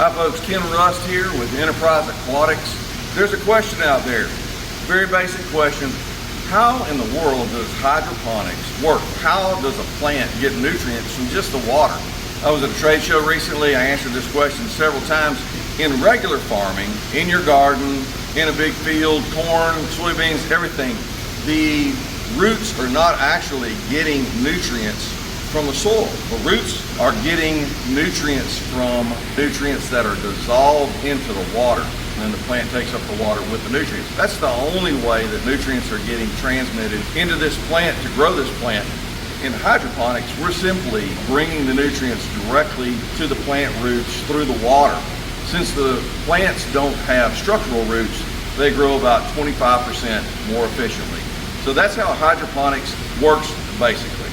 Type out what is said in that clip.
Hi folks, Ken Rust here with Enterprise Aquatics. There's a question out there, very basic question. How in the world does hydroponics work? How does a plant get nutrients from just the water? I was at a trade show recently. I answered this question several times. In regular farming, in your garden, in a big field, corn, soybeans, everything, the roots are not actually getting nutrients from the soil. The roots are getting nutrients from nutrients that are dissolved into the water, and then the plant takes up the water with the nutrients. That's the only way that nutrients are getting transmitted into this plant to grow this plant. In hydroponics, we're simply bringing the nutrients directly to the plant roots through the water. Since the plants don't have structural roots, they grow about 25% more efficiently. So that's how hydroponics works basically.